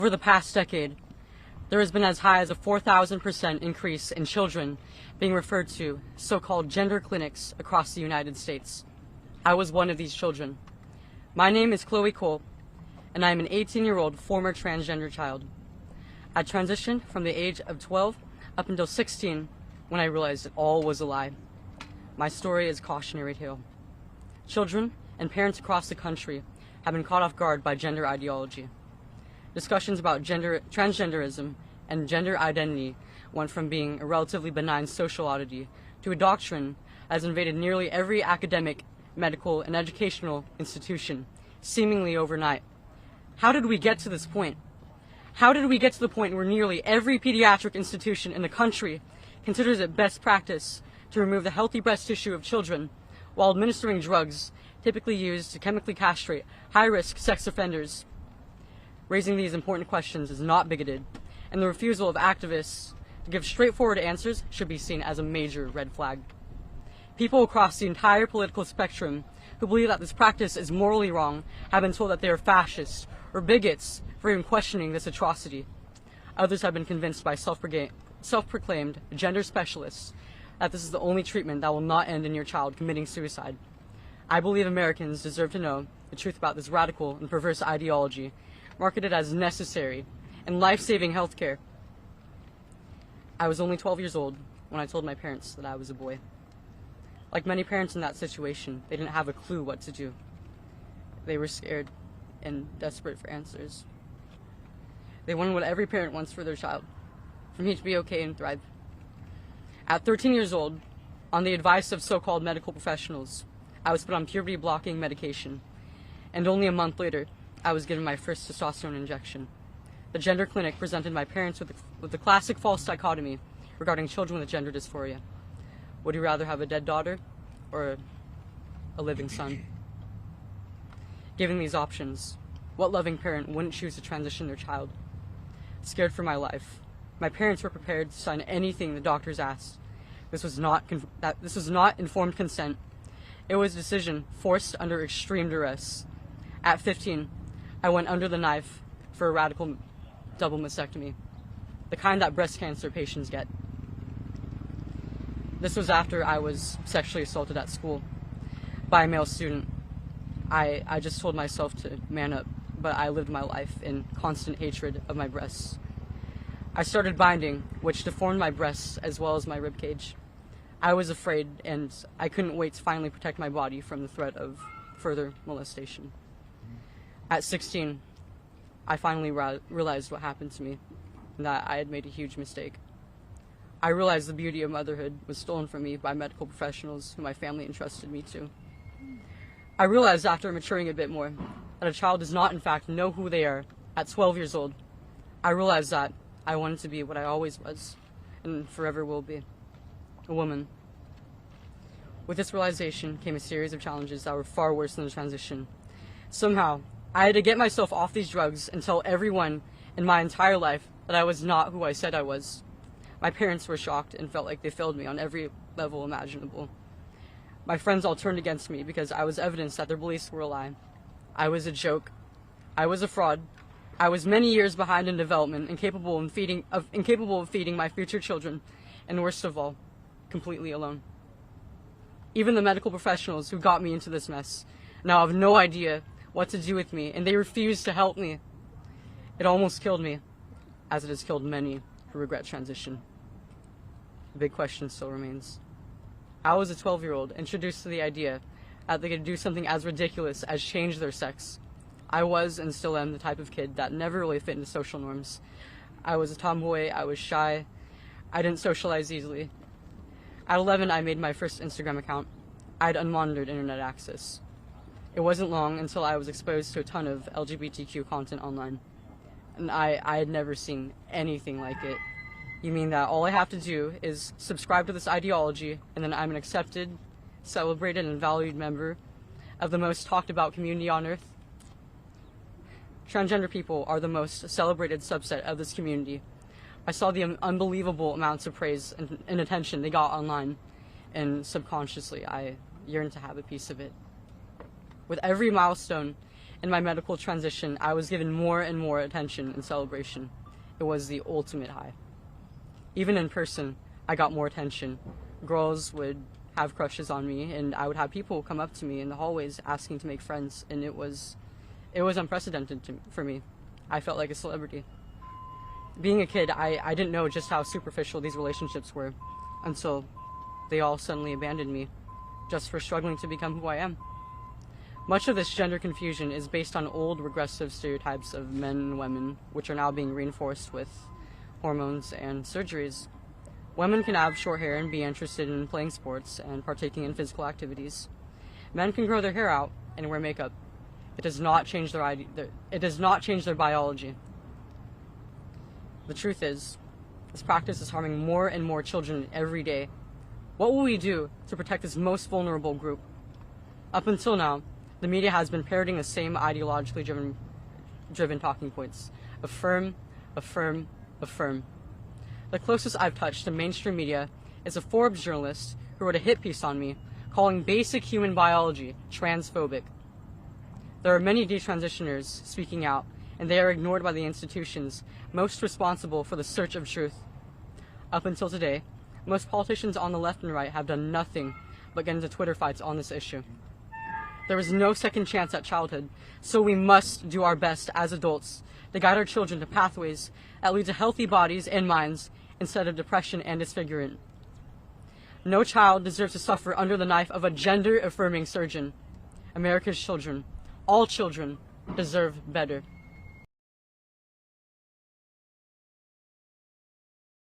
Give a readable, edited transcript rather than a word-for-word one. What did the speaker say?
Over the past decade, there has been as high as a 4,000% increase in children being referred to so-called gender clinics across the United States. I was one of these children. My name is Chloe Cole, and I am an 18-year-old former transgender child. I transitioned from the age of 12 up until 16 when I realized it all was a lie. My story is a cautionary tale. Children and parents across the country have been caught off guard by gender ideology. Discussions about transgenderism and gender identity went from being a relatively benign social oddity to a doctrine that has invaded nearly every academic, medical, and educational institution, seemingly overnight. How did we get to this point? How did we get to the point where nearly every pediatric institution in the country considers it best practice to remove the healthy breast tissue of children while administering drugs typically used to chemically castrate high-risk sex offenders? Raising these important questions is not bigoted, and the refusal of activists to give straightforward answers should be seen as a major red flag. People across the entire political spectrum who believe that this practice is morally wrong have been told that they are fascists or bigots for even questioning this atrocity. Others have been convinced by self-proclaimed gender specialists that this is the only treatment that will not end in your child committing suicide. I believe Americans deserve to know the truth about this radical and perverse ideology marketed as necessary and life-saving healthcare. I was only 12 years old when I told my parents that I was a boy. Like many parents in that situation, they didn't have a clue what to do. They were scared and desperate for answers. They wanted what every parent wants for their child, for me to be okay and thrive. At 13 years old, on the advice of so-called medical professionals, I was put on puberty-blocking medication, and only a month later, I was given my first testosterone injection. The gender clinic presented my parents with the classic false dichotomy regarding children with gender dysphoria. Would you rather have a dead daughter or a living son? Given these options, what loving parent wouldn't choose to transition their child? Scared for my life, my parents were prepared to sign anything the doctors asked. This was not informed consent. It was a decision forced under extreme duress. At 15, I went under the knife for a radical double mastectomy, the kind that breast cancer patients get. This was after I was sexually assaulted at school by a male student. I just told myself to man up, but I lived my life in constant hatred of my breasts. I started binding, which deformed my breasts as well as my ribcage. I was afraid, and I couldn't wait to finally protect my body from the threat of further molestation. At 16, I finally realized what happened to me, and that I had made a huge mistake. I realized the beauty of motherhood was stolen from me by medical professionals who my family entrusted me to. I realized after maturing a bit more that a child does not in fact know who they are at 12 years old. I realized that I wanted to be what I always was, and forever will be, a woman. With this realization came a series of challenges that were far worse than the transition. Somehow, I had to get myself off these drugs and tell everyone in my entire life that I was not who I said I was. My parents were shocked and felt like they failed me on every level imaginable. My friends all turned against me because I was evidence that their beliefs were a lie. I was a joke. I was a fraud. I was many years behind in development, incapable of feeding my future children, and worst of all, completely alone. Even the medical professionals who got me into this mess now have no idea what to do with me, and they refuse to help me. It almost killed me, as it has killed many who regret transition. The big question still remains. I was a 12-year-old introduced to the idea that they could do something as ridiculous as change their sex. I was and still am the type of kid that never really fit into social norms. I was a tomboy, I was shy, I didn't socialize easily. At 11, I made my first Instagram account. I had unmonitored internet access. It wasn't long until I was exposed to a ton of LGBTQ content online, and I had never seen anything like it. You mean that all I have to do is subscribe to this ideology, and then I'm an accepted, celebrated, and valued member of the most talked about community on earth? Transgender people are the most celebrated subset of this community. I saw the unbelievable amounts of praise and attention they got online, and subconsciously I yearned to have a piece of it. With every milestone In my medical transition, I was given more and more attention and celebration. It was the ultimate high. Even in person, I got more attention. Girls would have crushes on me, and I would have people come up to me in the hallways asking to make friends, and it was unprecedented for me. I felt like a celebrity. Being a kid, I didn't know just how superficial these relationships were until they all suddenly abandoned me just for struggling to become who I am. Much of this gender confusion is based on old regressive stereotypes of men and women, which are now being reinforced with hormones and surgeries. Women can have short hair and be interested in playing sports and partaking in physical activities. Men can grow their hair out and wear makeup. It does not change their biology. The truth is, this practice is harming more and more children every day. What will we do to protect this most vulnerable group? Up until now, the media has been parroting the same ideologically driven talking points. Affirm, affirm, affirm. The closest I've touched to mainstream media is a Forbes journalist who wrote a hit piece on me calling basic human biology transphobic. There are many detransitioners speaking out, and they are ignored by the institutions most responsible for the search of truth. Up until today, most politicians on the left and right have done nothing but get into Twitter fights on this issue. There is no second chance at childhood, so we must do our best as adults to guide our children to pathways that lead to healthy bodies and minds instead of depression and disfigurement. No child deserves to suffer under the knife of a gender-affirming surgeon. America's children, all children, deserve better.